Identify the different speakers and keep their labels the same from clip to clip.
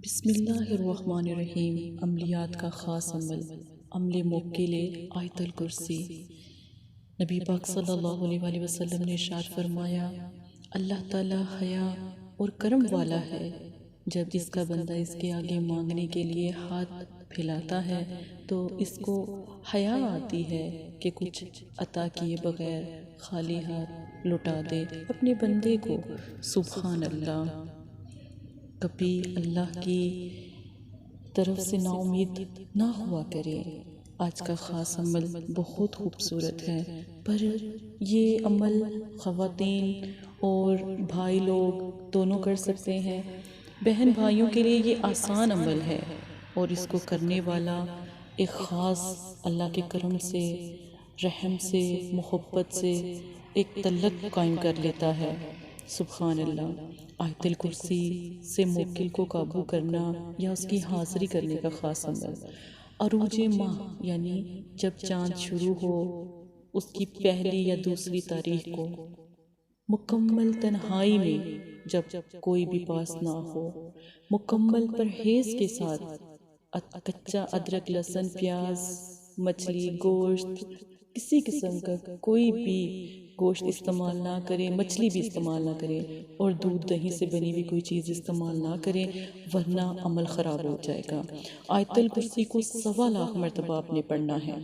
Speaker 1: بسم اللہ الرحمن الرحیم۔ عملیات کا خاص عمل موکل آیت الکرسی۔ نبی پاک صلی اللہ علیہ وسلم نے ارشاد فرمایا، اللہ تعالیٰ حیا اور کرم والا ہے۔ جب اس کا بندہ اس کے آگے مانگنے کے لیے ہاتھ پھیلاتا ہے تو اس کو حیا آتی ہے کہ کچھ عطا کیے بغیر خالی ہاتھ لٹا دے اپنے بندے کو۔ سبحان اللہ۔ کبھی اللہ کی طرف سے نا امید نہ ہوا کرے۔ آج کا خاص عمل بہت خوبصورت ہے، پر یہ عمل خواتین اور بھائی لوگ دونوں کر سکتے ہیں۔ بہن بھائیوں کے لیے یہ آسان عمل ہے اور اس کو کرنے والا ایک خاص اللہ کے کرم سے، رحم سے، محبت سے ایک تعلق قائم کر لیتا ہے۔ سبحان اللہ۔ آیت الکرسی سے موکل کو قابو کرنا یا اس کی حاضری کرنے کا خاص عمل۔ عروج ماہ یعنی جب چاند شروع ہو، اس کی پہلی یا دوسری تاریخ کو، مکمل تنہائی میں جب کوئی بھی پاس نہ ہو، مکمل پرہیز کے ساتھ کچا ادرک، لہسن، پیاز، مچھلی، گوشت، کسی قسم کا کوئی بھی گوشت استعمال نہ کریں، مچھلی بھی استعمال نہ کریں اور دودھ دہی سے بنی ہوئی کوئی چیز استعمال نہ کریں، ورنہ عمل خراب ہو جائے گا۔ آیت الکرسی کو 1.25 مرتبہ آپ نے پڑھنا ہے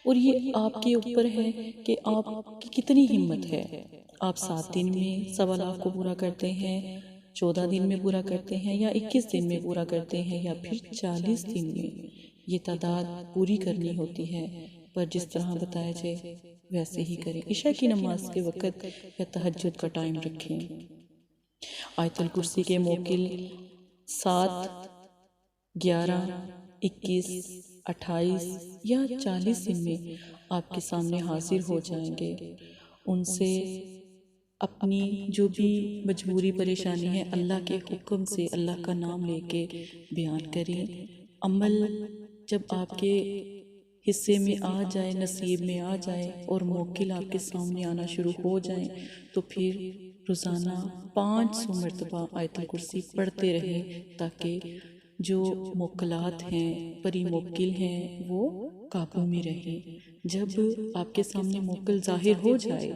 Speaker 1: اور یہ آپ کے اوپر ہے کہ آپ کی کتنی ہمت ہے۔ آپ 7 دن میں 1.25 کو پورا کرتے ہیں، 14 دن میں پورا کرتے ہیں، یا 21 دن میں پورا کرتے ہیں، یا پھر 40 دن میں۔ یہ تعداد پوری کرنی ہوتی ہے، پر جس طرح بتایا جائے ویسے ہی کریں۔ عشاء کی نماز کے وقت یا تہجد کا ٹائم رکھیں۔ آیت الکرسی کے موکل 7، 11، 21، 28 یا 40 دن میں آپ کے سامنے حاضر ہو جائیں گے۔ ان سے اپنی جو بھی مجبوری پریشانی ہے اللہ کے حکم سے، اللہ کا نام لے کے بیان کریں۔ عمل جب آپ کے حصے میں آ جائے، نصیب میں آ جائے اور موکل آپ کے سامنے آنا شروع ہو جائیں تو پھر روزانہ 500 مرتبہ آیت الکرسی پڑھتے رہیں، تاکہ جو موکلات ہیں، پری موکل ہیں، وہ قابو میں رہیں۔ جب آپ کے سامنے موکل ظاہر ہو جائے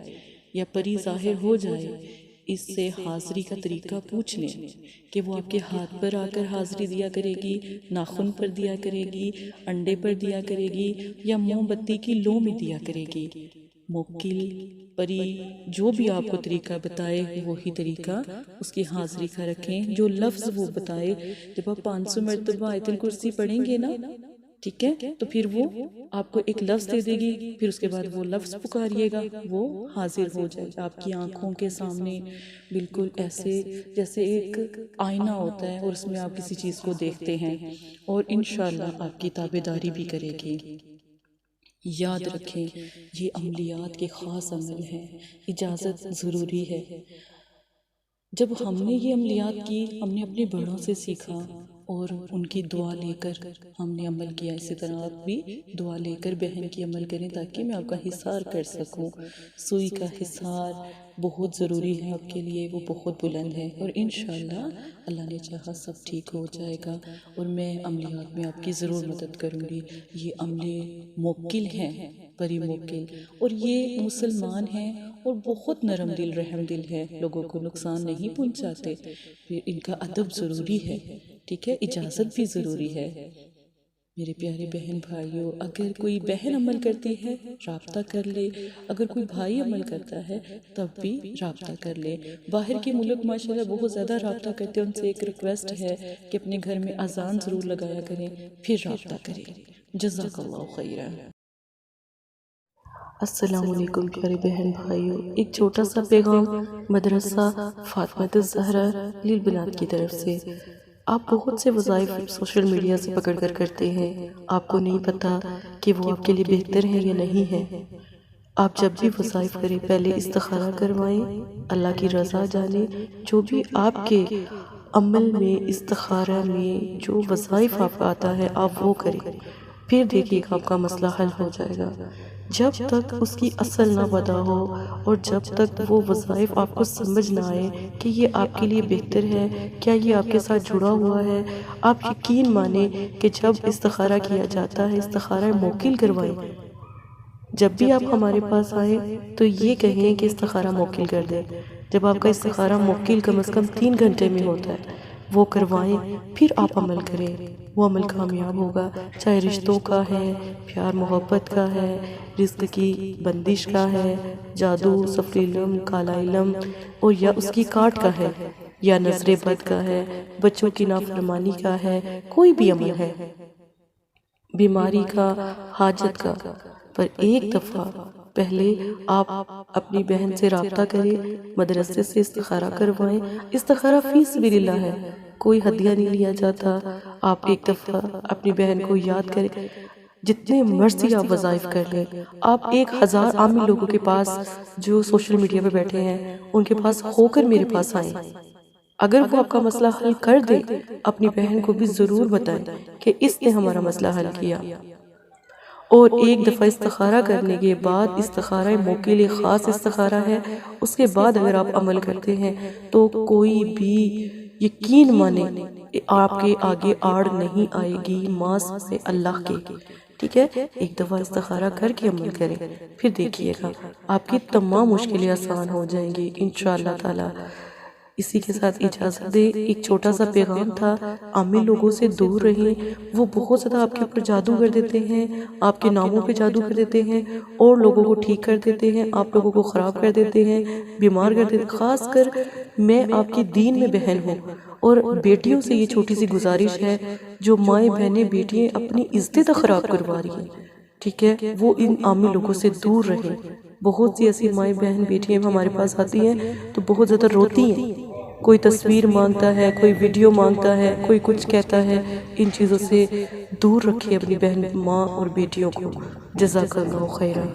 Speaker 1: یا پری ظاہر ہو جائے، اس سے حاضری کا طریقہ پوچھ لیں کہ وہ آپ کے ہاتھ پر آ کر حاضری دیا کرے گی، ناخن پر دیا کرے گی، انڈے پر دیا کرے گی، یا موم بتی کی لو میں دیا کرے گی۔ موکل، پری جو بھی آپ کو طریقہ بتائے وہی طریقہ اس کی حاضری کا رکھیں۔ جو لفظ وہ بتائے، جب آپ 500 مرتبہ آیت الکرسی پڑھیں گے نا، ٹھیک ہے، تو پھر وہ آپ کو ایک لفظ دے دے گی، پھر اس کے بعد وہ لفظ پکاریے گا، وہ حاضر ہو جائے گا آپ کی آنکھوں کے سامنے، بالکل ایسے جیسے ایک آئینہ ہوتا ہے اور اس میں آپ کسی چیز کو دیکھتے ہیں، اور انشاءاللہ آپ کی تابعداری بھی کرے گی۔ یاد رکھیں، یہ عملیات کے خاص عمل ہیں، اجازت ضروری ہے۔ جب ہم نے یہ عملیات کی، ہم نے اپنے بڑوں سے سیکھا اور ان کی دعا لے کر ہم نے عمل کیا۔ اسی طرح آپ بھی دعا لے کر بہن کی عمل کریں تاکہ میں آپ کا حصار کر سکوں۔ سوئی کا حصار بہت ضروری ہے آپ کے لیے، وہ بہت بلند ہے، اور انشاءاللہ اللہ نے چاہا سب ٹھیک ہو جائے گا، اور میں عملیات میں آپ کی ضرور مدد کروں گی۔ یہ عملے موکل ہیں، پری موکل، اور یہ مسلمان ہیں اور بہت نرم دل، رحم دل ہے، لوگوں کو نقصان نہیں پہنچاتے۔ پھر ان کا ادب ضروری ہے، ٹھیک ہے، اجازت بھی ضروری ہے۔ میرے پیارے بہن بھائیوں، اگر کوئی بہن عمل کرتی ہے رابطہ کر لے، اگر کوئی بھائی عمل کرتا ہے تب بھی رابطہ کر لے۔ باہر کے ملک ماشاءاللہ بہت زیادہ رابطہ کرتے ہیں، ان سے ایک ریکویسٹ ہے کہ اپنے گھر میں اذان ضرور لگایا کریں، پھر رابطہ کریں۔ جزاک اللہ خیرا۔
Speaker 2: السلام علیکم پیارے بہن بھائیوں، ایک چھوٹا سا پیغام مدرسہ فاطمہ الزہرا للبنات کی طرف سے۔ آپ بہت سے وظائف سوشل میڈیا سے پکڑ کر کرتے ہیں، آپ کو نہیں پتا کہ وہ آپ کے لیے بہتر ہے یا نہیں ہے۔ آپ جب بھی وظائف کریں پہلے استخارہ کروائیں، اللہ کی رضا جانیں۔ جو بھی آپ کے عمل میں، استخارہ میں جو وظائف آپ کا آتا ہے آپ وہ کریں، پھر دیکھیے کہ آپ کا مسئلہ حل ہو جائے گا۔ جب تک اس کی اصل نہ پتہ ہو اور جب تک وہ وظائف آپ کو سمجھ نہ آئے کہ یہ آپ کے لیے بہتر ہے، کیا یہ آپ کے ساتھ جڑا ہوا ہے، آپ یقین مانیں کہ جب استخارہ کیا جاتا ہے، استخارہ موکل کروائیں۔ جب بھی آپ ہمارے پاس آئیں تو یہ کہیں کہ استخارہ موکل کر دیں۔ جب آپ کا استخارہ موکل کم از کم 3 گھنٹے میں ہوتا ہے، وہ کروائیں، پھر آپ عمل کریں، وہ عمل کامیاب ہوگا، چاہے رشتوں کا ہے، پیار محبت کا ہے، رزق کی بندش کا ہے، جادو، سفر علم، کالا علم، اور یا اس کی کاٹ کا ہے، یا نظر بد کا ہے، بچوں کی نافرمانی کا ہے، کوئی بھی عمل ہے، بیماری کا، حاجت کا۔ پر ایک دفعہ پہلے آپ اپنی بہن سے رابطہ کریں، مدرسے سے استخارہ کروائیں۔ استخارہ فی سبیل اللہ ہے، کوئی ہدیہ نہیں لیا جاتا۔ آپ ایک دفعہ اپنی بہن کو یاد کریں، جتنے مرضی آپ وظائف کر لیں۔ آپ 1000 عامل لوگوں کے پاس جو سوشل میڈیا پہ بیٹھے ہیں، ان کے پاس ہو کر میرے پاس آئیں۔ اگر وہ آپ کا مسئلہ حل کر دے، اپنی بہن کو بھی ضرور بتائیں کہ اس نے ہمارا مسئلہ حل کیا۔ اور ایک دفعہ استخارہ کرنے کے بعد، استخارہ موکل خاص استخارہ ہے، اس کے بعد اگر آپ عمل کرتے ہیں تو کوئی بھی یقین مانیں آپ کے آگے آڑ نہیں آئے گی ماں سے اللہ کے، ٹھیک ہے؟ ایک دفعہ استخارہ کر کے عمل کریں، پھر دیکھیے گا آپ کی تمام مشکلیں آسان ہو جائیں گی انشاءاللہ تعالی۔ اسی کے ساتھ اجازت دے، ایک چھوٹا سا پیغام تھا، عامل لوگوں سے دور رہیں، وہ بہت زیادہ آپ کے اوپر جادو کر دیتے ہیں، آپ کے ناموں پہ جادو کر دیتے ہیں، اور لوگوں کو ٹھیک کر دیتے ہیں، آپ لوگوں کو خراب کر دیتے ہیں، بیمار کر دیتے ہیں۔ خاص کر میں آپ کی دین میں بہن ہوں، اور بیٹیوں سے یہ چھوٹی سی گزارش ہے، جو مائیں بہنیں بیٹیاں اپنی عزتیں تک خراب کروا رہی ہیں، ٹھیک ہے، وہ ان عامل لوگوں سے دور رہیں۔ بہت سی ایسی مائیں بہن بیٹیاں ہمارے پاس آتی ہیں تو بہت زیادہ روتی ہیں، کوئی تصویر مانگتا ہے، کوئی ویڈیو مانگتا ہے، کوئی کچھ کہتا ہے۔ ان چیزوں سے دور رکھیں اپنی بہن، ماں اور بیٹیوں کو۔ جزاک اللہ خیرہ۔